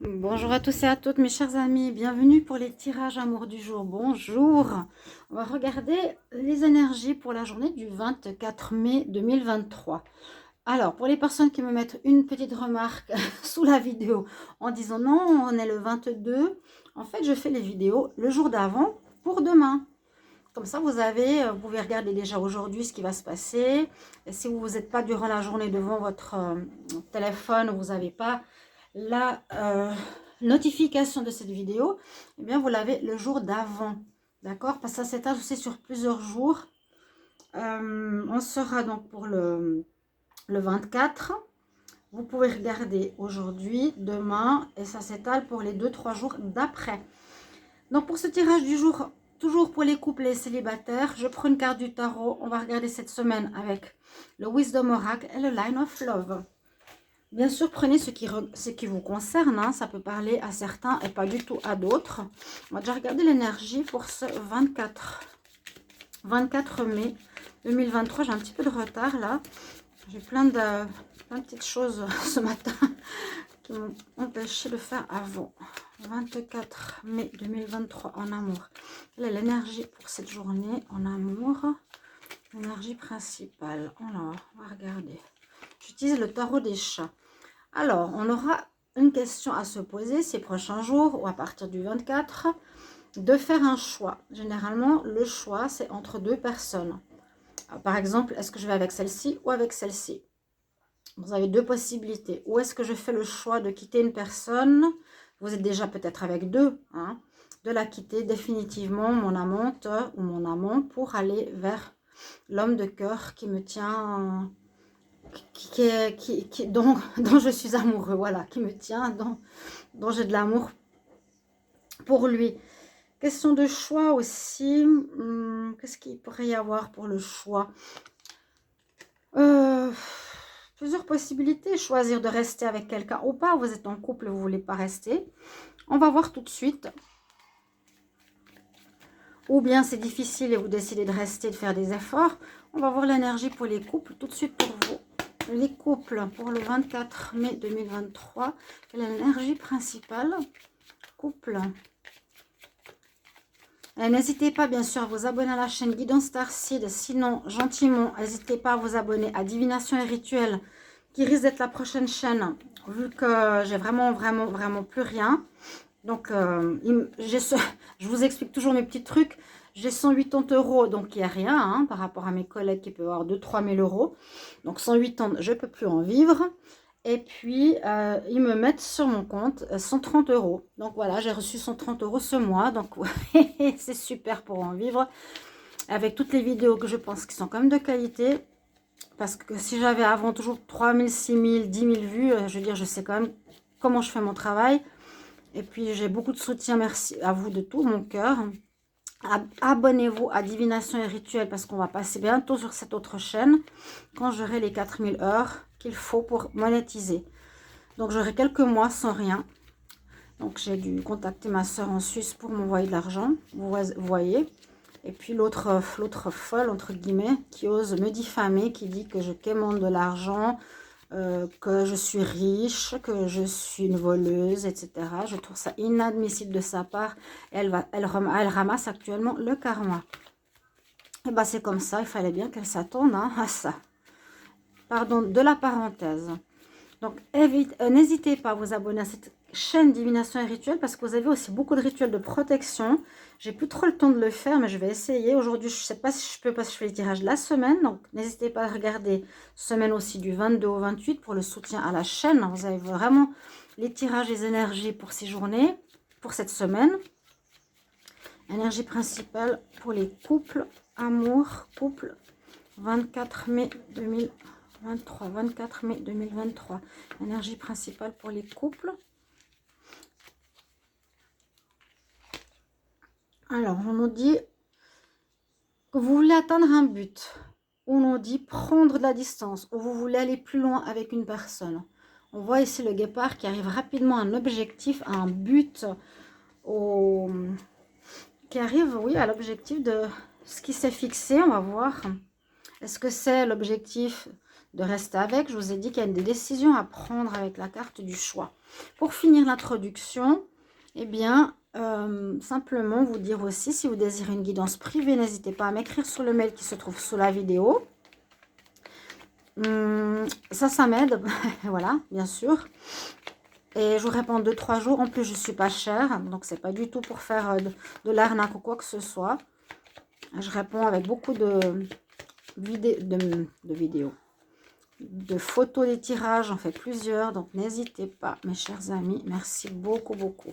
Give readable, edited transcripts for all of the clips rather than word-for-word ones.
Bonjour à tous et à toutes mes chers amis, bienvenue pour les tirages amour du jour. Bonjour, on va regarder les énergies pour la journée du 24 mai 2023. Alors, pour les personnes qui me mettent une petite remarque sous la vidéo en disant non, on est le 22, en fait je fais les vidéos le jour d'avant pour demain. Comme ça, vous pouvez regarder déjà aujourd'hui ce qui va se passer. Et si vous n'êtes pas durant la journée devant votre téléphone, vous n'avez pas la notification de cette vidéo, eh bien vous l'avez le jour d'avant, d'accord? Parce que ça s'étale aussi sur plusieurs jours. On sera donc pour le 24. Vous pouvez regarder aujourd'hui, demain, et ça s'étale pour les 2-3 jours d'après. Donc pour ce tirage du jour, toujours pour les couples et les célibataires, je prends une carte du tarot. On va regarder cette semaine avec le Wisdom Oracle et le Line of Love. Bien sûr, prenez ce qui vous concerne, hein. Ça peut parler à certains et pas du tout à d'autres. On va déjà regarder l'énergie pour ce 24 mai 2023. J'ai un petit peu de retard là. J'ai plein de petites choses ce matin qui m'ont empêché de faire avant. 24 mai 2023 en amour. Quelle est l'énergie pour cette journée en amour? L'énergie principale. Alors, on va regarder. J'utilise le tarot des chats. Alors, on aura une question à se poser ces prochains jours ou à partir du 24, de faire un choix. Généralement, le choix, c'est entre deux personnes. Alors, par exemple, est-ce que je vais avec celle-ci ou avec celle-ci? Vous avez deux possibilités. Ou est-ce que je fais le choix de quitter une personne? Vous êtes déjà peut-être avec deux, hein, de la quitter définitivement, mon amante ou mon amant, pour aller vers l'homme de cœur qui me tient... dont je suis amoureux, voilà, qui me tient, dont j'ai de l'amour pour lui. Question de choix aussi. Qu'est-ce qu'il pourrait y avoir pour le choix? Plusieurs possibilités. Choisir de rester avec quelqu'un ou pas. Vous êtes en couple, vous ne voulez pas rester. On va voir tout de suite. Ou bien c'est difficile et vous décidez de rester, de faire des efforts. On va voir l'énergie pour les couples tout de suite pour vous. Les couples pour le 24 mai 2023. Quelle est l'énergie principale? Couple. N'hésitez pas bien sûr à vous abonner à la chaîne Guidance Starseed. Sinon, gentiment, n'hésitez pas à vous abonner à Divination et Rituel, qui risque d'être la prochaine chaîne, vu que j'ai vraiment plus rien. Donc, je vous explique toujours mes petits trucs. J'ai 180 €, donc il n'y a rien, hein, par rapport à mes collègues qui peuvent avoir 2-3 000 €. Donc 180, je ne peux plus en vivre. Et puis, ils me mettent sur mon compte 130 €. Donc voilà, j'ai reçu 130 € ce mois. Donc c'est super pour en vivre. Avec toutes les vidéos que je pense qui sont quand même de qualité. Parce que si j'avais avant toujours 3 000, 6 000, 10 000 vues, je veux dire, je sais quand même comment je fais mon travail. Et puis, j'ai beaucoup de soutien. Merci à vous de tout mon cœur. Abonnez-vous à Divination et Rituel parce qu'on va passer bientôt sur cette autre chaîne quand j'aurai les 4000 heures qu'il faut pour monétiser. Donc, j'aurai quelques mois sans rien. Donc, j'ai dû contacter ma soeur en Suisse pour m'envoyer de l'argent. Vous voyez. Et puis, l'autre folle, entre guillemets, qui ose me diffamer, qui dit que je quémande de l'argent, que je suis riche, que je suis une voleuse, etc. Je trouve ça inadmissible de sa part. Elle ramasse actuellement le karma. Et bien, c'est comme ça, il fallait bien qu'elle s'attende, hein, à ça. Pardon de la parenthèse. Donc, n'hésitez pas à vous abonner à cette chaîne Divination et Rituel parce que vous avez aussi beaucoup de rituels de protection. J'ai plus trop le temps de le faire, mais je vais essayer. Aujourd'hui, je ne sais pas si je peux parce que je fais les tirages de la semaine. Donc, n'hésitez pas à regarder semaine aussi du 22 au 28 pour le soutien à la chaîne. Vous avez vraiment les tirages, les énergies pour ces journées, pour cette semaine. Énergie principale pour les couples, amour, couple, 24 mai 24 mai 2023. Énergie principale pour les couples. Alors, on nous dit que vous voulez atteindre un but. On nous dit prendre de la distance. Ou vous voulez aller plus loin avec une personne. On voit ici le guépard qui arrive rapidement à un objectif, à un but, qui arrive, oui, à l'objectif de ce qui s'est fixé. On va voir. Est-ce que c'est l'objectif de rester avec. Je vous ai dit qu'il y a des décisions à prendre avec la carte du choix. Pour finir l'introduction, eh bien, simplement vous dire aussi, si vous désirez une guidance privée, n'hésitez pas à m'écrire sur le mail qui se trouve sous la vidéo. Ça m'aide, voilà, bien sûr. Et je vous réponds 2-3 jours. En plus, je suis pas chère, donc c'est pas du tout pour faire de l'arnaque ou quoi que ce soit. Je réponds avec beaucoup de vidéos, de photos des tirages. J'en fais plusieurs, donc n'hésitez pas, mes chers amis. Merci beaucoup, beaucoup.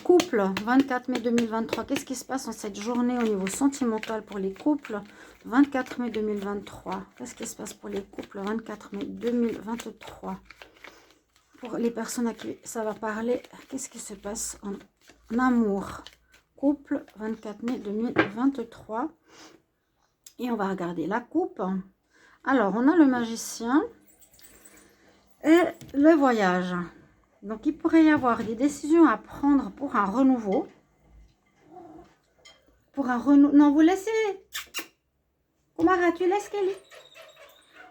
Couple, 24 mai 2023. Qu'est-ce qui se passe en cette journée au niveau sentimental pour les couples? 24 mai 2023. Qu'est-ce qui se passe pour les couples? 24 mai 2023. Pour les personnes à qui ça va parler, qu'est-ce qui se passe en amour? Couple, 24 mai 2023. Et on va regarder la coupe. Alors, on a le magicien et le voyage. Donc, il pourrait y avoir des décisions à prendre pour un renouveau. Pour un renouveau. Non, vous laissez. Kumara, tu laisses Kelly.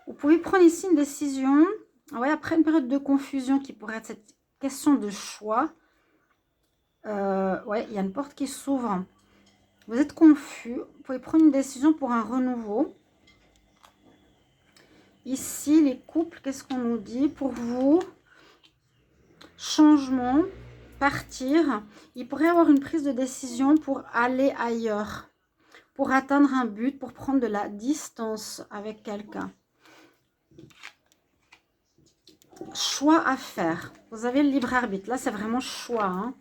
Vous pouvez prendre ici une décision. Ouais, après une période de confusion qui pourrait être cette question de choix. Ouais, il y a une porte qui s'ouvre. Vous êtes confus. Vous pouvez prendre une décision pour un renouveau. Ici, les couples, qu'est-ce qu'on nous dit pour vous? Changement, partir. Il pourrait y avoir une prise de décision pour aller ailleurs, pour atteindre un but, pour prendre de la distance avec quelqu'un. Choix à faire. Vous avez le libre arbitre. Là, c'est vraiment choix. Hein.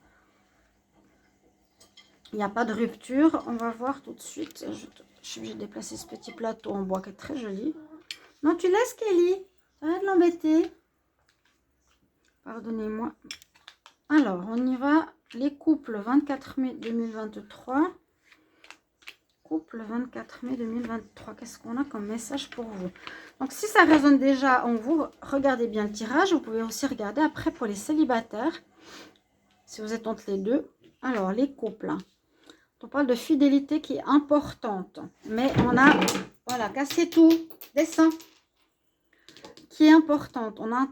Il n'y a pas de rupture. On va voir tout de suite. Je suis obligée de déplacer ce petit plateau en bois qui est très joli. Non, tu laisses Kelly. Arrête de l'embêter. Pardonnez-moi. Alors, on y va. Les couples, 24 mai 2023. Couple, 24 mai 2023. Qu'est-ce qu'on a comme message pour vous? Donc, si ça résonne déjà en vous, regardez bien le tirage. Vous pouvez aussi regarder après pour les célibataires. Si vous êtes entre les deux. Alors, les couples. On parle de fidélité qui est importante. Mais on a... Voilà, cassez tout. Descends. Qui est importante. On a...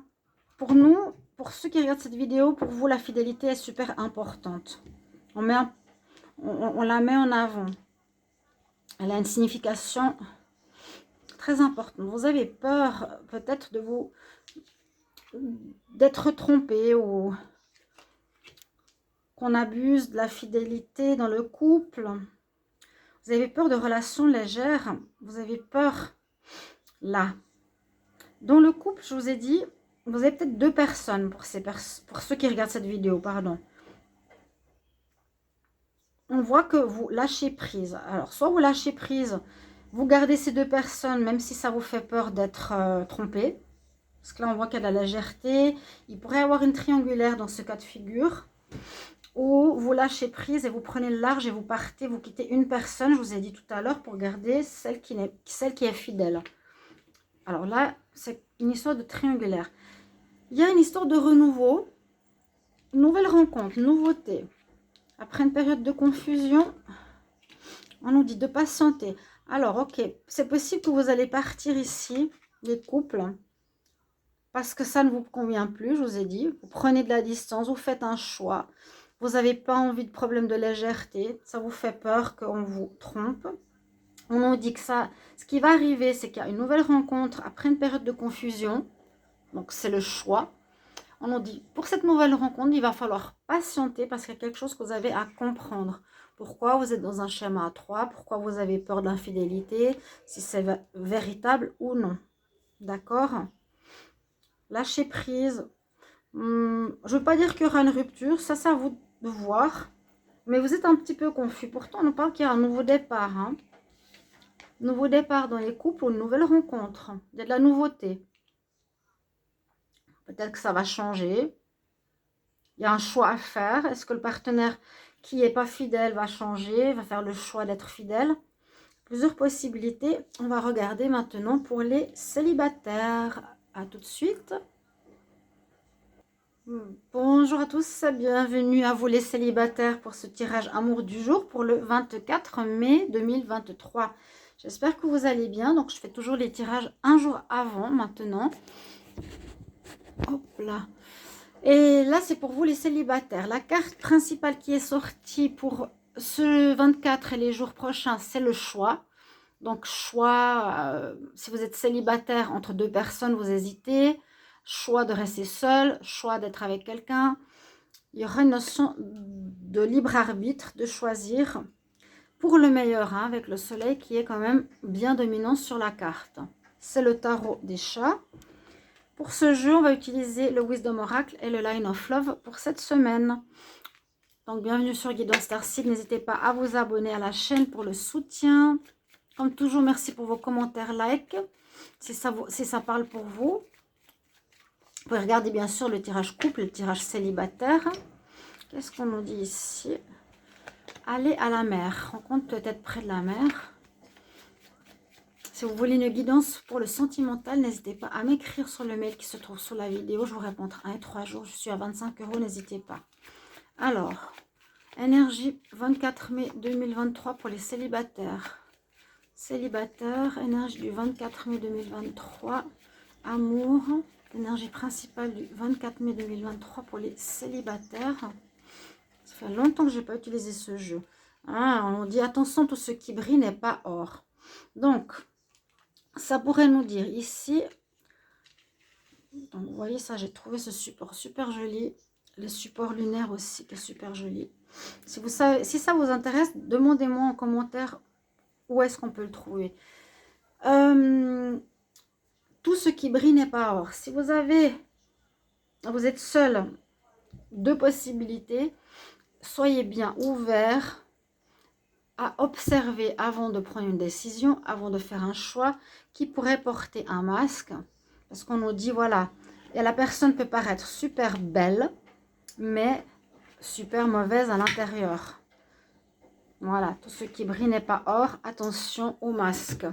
Pour nous... Pour ceux qui regardent cette vidéo, pour vous, la fidélité est super importante. On la met en avant. Elle a une signification très importante. Vous avez peur peut-être d'être trompé ou qu'on abuse de la fidélité dans le couple. Vous avez peur de relations légères. Vous avez peur là. Dans le couple, je vous ai dit... Vous avez peut-être deux personnes pour ceux qui regardent cette vidéo, pardon. On voit que vous lâchez prise. Alors, soit vous lâchez prise, vous gardez ces deux personnes, même si ça vous fait peur d'être trompé. Parce que là, on voit qu'il y a de la légèreté. Il pourrait y avoir une triangulaire dans ce cas de figure. Ou vous lâchez prise et vous prenez le large et vous partez, vous quittez une personne, je vous ai dit tout à l'heure, pour garder celle qui est fidèle. Alors là, c'est une histoire de triangulaire. Il y a une histoire de renouveau, nouvelle rencontre, nouveauté. Après une période de confusion, on nous dit de patienter. Alors, ok, c'est possible que vous allez partir ici, les couples, parce que ça ne vous convient plus, je vous ai dit. Vous prenez de la distance, vous faites un choix. Vous n'avez pas envie de problème de légèreté, ça vous fait peur qu'on vous trompe. On nous dit que ça, ce qui va arriver, c'est qu'il y a une nouvelle rencontre après une période de confusion. Donc, c'est le choix. On nous dit, pour cette nouvelle rencontre, il va falloir patienter parce qu'il y a quelque chose que vous avez à comprendre. Pourquoi vous êtes dans un schéma à 3, pourquoi vous avez peur de l'infidélité, si c'est véritable ou non. D'accord? Lâchez prise. Je ne veux pas dire qu'il y aura une rupture, ça c'est à vous de voir. Mais vous êtes un petit peu confus. Pourtant, on nous parle qu'il y a un nouveau départ. Hein. Nouveau départ dans les couples ou une nouvelle rencontre. Il y a de la nouveauté. Peut-être que ça va changer. Il y a un choix à faire. Est-ce que le partenaire qui n'est pas fidèle va changer, va faire le choix d'être fidèle? Plusieurs possibilités. On va regarder maintenant pour les célibataires. À tout de suite. Bonjour à tous, bienvenue à vous les célibataires pour ce tirage amour du jour pour le 24 mai 2023. J'espère que vous allez bien. Donc, je fais toujours les tirages un jour avant maintenant. Hop là. Et là, c'est pour vous les célibataires. La carte principale qui est sortie pour ce 24 et les jours prochains, c'est le choix. Donc, choix, si vous êtes célibataire entre deux personnes, vous hésitez. Choix de rester seul, choix d'être avec quelqu'un. Il y aura une notion de libre arbitre, de choisir pour le meilleur, hein, avec le soleil qui est quand même bien dominant sur la carte. C'est le tarot des chats. Pour ce jeu, on va utiliser le Wisdom Oracle et le Line of Love pour cette semaine. Donc, bienvenue sur Guidance Starseed. N'hésitez pas à vous abonner à la chaîne pour le soutien. Comme toujours, merci pour vos commentaires, likes, si ça parle pour vous. Vous pouvez regarder bien sûr le tirage couple, le tirage célibataire. Qu'est-ce qu'on nous dit ici? Aller à la mer. Rencontre peut-être près de la mer. Si vous voulez une guidance pour le sentimental, n'hésitez pas à m'écrire sur le mail qui se trouve sous la vidéo. Je vous réponds entre 1 et 3 jours. Je suis à 25 €, n'hésitez pas. Alors, énergie 24 mai 2023 pour les célibataires. Célibataire, énergie du 24 mai 2023. Amour, énergie principale du 24 mai 2023 pour les célibataires. Ça fait longtemps que je n'ai pas utilisé ce jeu. Hein, on dit attention, tout ce qui brille n'est pas or. Donc, ça pourrait nous dire ici, donc vous voyez ça, j'ai trouvé ce support super joli, le support lunaire aussi qui est super joli. Si ça vous intéresse, demandez-moi en commentaire où est-ce qu'on peut le trouver. Tout ce qui brille n'est pas or. Si vous êtes seul, deux possibilités, soyez bien ouvert à observer avant de prendre une décision, avant de faire un choix qui pourrait porter un masque. Parce qu'on nous dit, voilà, et la personne peut paraître super belle, mais super mauvaise à l'intérieur. Voilà, tout ce qui brille n'est pas or. Attention au masque.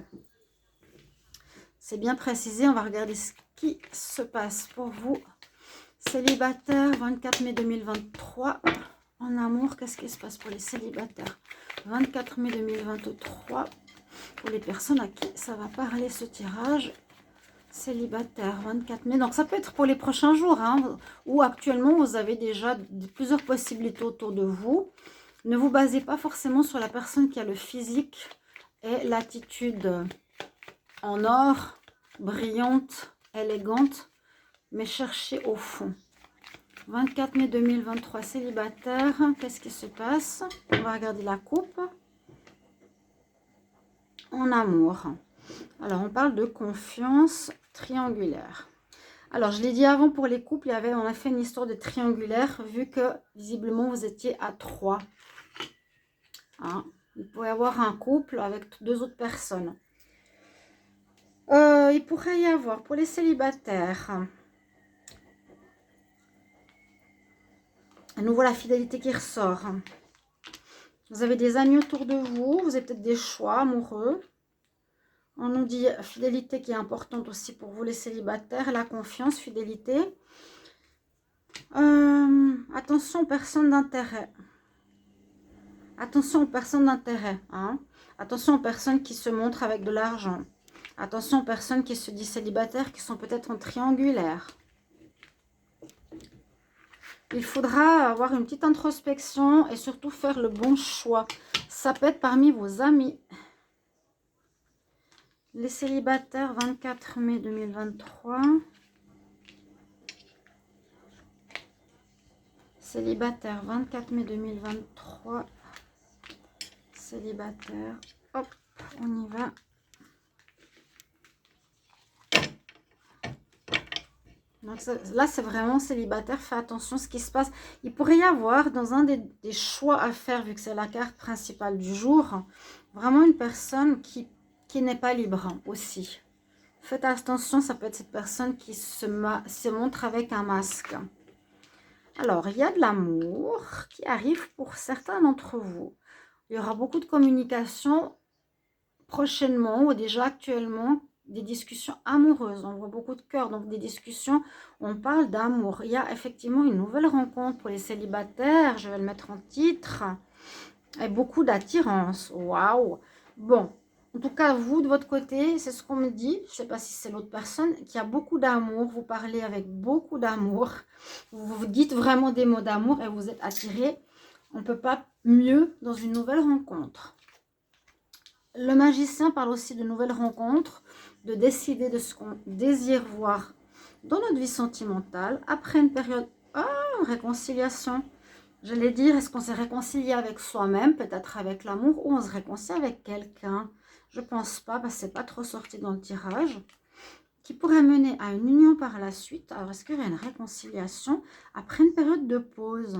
C'est bien précisé. On va regarder ce qui se passe pour vous. Célibataire, 24 mai 2023. En amour, qu'est-ce qui se passe pour les célibataires? 24 mai 2023. Pour les personnes à qui ça va parler ce tirage. Célibataire, 24 mai. Donc, ça peut être pour les prochains jours. Hein, ou actuellement, vous avez déjà plusieurs possibilités autour de vous. Ne vous basez pas forcément sur la personne qui a le physique et l'attitude en or, brillante, élégante. Mais cherchez au fond. 24 mai 2023, célibataire. Qu'est-ce qui se passe? On va regarder la coupe. En amour. Alors, on parle de confiance triangulaire. Alors, je l'ai dit avant, pour les couples, on a fait une histoire de triangulaire, vu que, visiblement, vous étiez à 3. Hein? Il pourrait y avoir un couple avec 2 autres personnes. Il pourrait y avoir, pour les célibataires, à nouveau la fidélité qui ressort. Vous avez des amis autour de vous, vous avez peut-être des choix amoureux. On nous dit fidélité qui est importante aussi pour vous les célibataires, la confiance, fidélité. Attention aux personnes d'intérêt. Attention aux personnes d'intérêt. Hein. Attention aux personnes qui se montrent avec de l'argent. Attention aux personnes qui se disent célibataires, qui sont peut-être en triangulaire. Il faudra avoir une petite introspection et surtout faire le bon choix. Ça peut être parmi vos amis. Les célibataires, 24 mai 2023. Célibataire, 24 mai 2023. Célibataire. Hop, on y va. Donc là, c'est vraiment célibataire. Fais attention à ce qui se passe. Il pourrait y avoir, dans un des choix à faire, vu que c'est la carte principale du jour, vraiment une personne qui n'est pas libre aussi. Faites attention, ça peut être cette personne qui se montre avec un masque. Alors, il y a de l'amour qui arrive pour certains d'entre vous. Il y aura beaucoup de communication prochainement ou déjà actuellement. Des discussions amoureuses, on voit beaucoup de cœur, donc des discussions, on parle d'amour. Il y a effectivement une nouvelle rencontre pour les célibataires, je vais le mettre en titre, et beaucoup d'attirance, waouh. Bon, En tout cas, vous, de votre côté, c'est ce qu'on me dit. Je ne sais pas si c'est l'autre personne qui a beaucoup d'amour. Vous parlez avec beaucoup d'amour. Vous vous dites vraiment des mots d'amour et vous êtes attiré. On ne peut pas mieux dans une nouvelle rencontre. Le magicien parle aussi de nouvelles rencontres, de décider de ce qu'on désire voir dans notre vie sentimentale après une période réconciliation. J'allais dire, est-ce qu'on s'est réconcilié avec soi-même, peut-être avec l'amour, ou on se réconcilie avec quelqu'un? Je pense pas, parce que c'est pas trop sorti dans le tirage. Qui pourrait mener à une union par la suite. Alors, est-ce qu'il y a une réconciliation après une période de pause?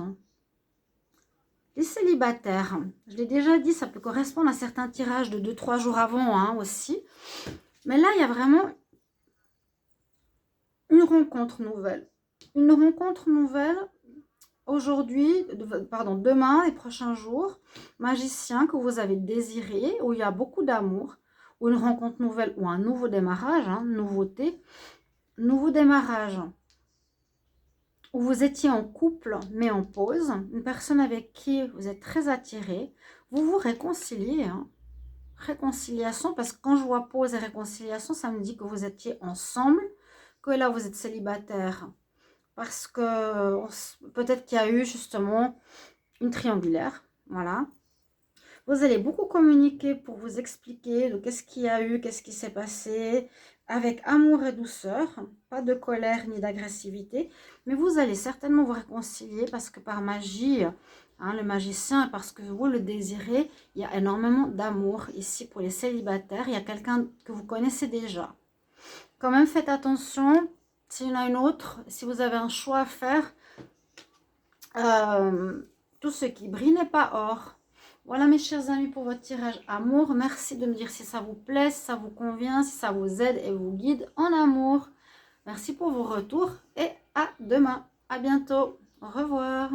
Les célibataires, je l'ai déjà dit, ça peut correspondre à certains tirages de 2-3 jours avant hein, aussi. Mais là, il y a vraiment une rencontre nouvelle. Une rencontre nouvelle aujourd'hui, pardon, demain et prochains jours. Magicien que vous avez désiré, où il y a beaucoup d'amour, ou une rencontre nouvelle, ou un nouveau démarrage, hein, nouveauté. Nouveau démarrage. Où vous étiez en couple, mais en pause, une personne avec qui vous êtes très attiré, vous vous réconciliez. Hein. Réconciliation, parce que quand je vois pause et réconciliation, ça me dit que vous étiez ensemble, que là vous êtes célibataire. Parce que peut-être qu'il y a eu justement une triangulaire. Voilà. Vous allez beaucoup communiquer pour vous expliquer de qu'est-ce qu'il y a eu, qu'est-ce qui s'est passé, avec amour et douceur, pas de colère ni d'agressivité, mais vous allez certainement vous réconcilier parce que par magie, hein, le magicien, parce que vous le désirez, il y a énormément d'amour ici pour les célibataires, il y a quelqu'un que vous connaissez déjà. Quand même, faites attention, s'il y en a une autre, si vous avez un choix à faire, tout ce qui brille n'est pas or. Voilà mes chers amis pour votre tirage amour. Merci de me dire si ça vous plaît, si ça vous convient, si ça vous aide et vous guide en amour. Merci pour vos retours et à demain. À bientôt. Au revoir.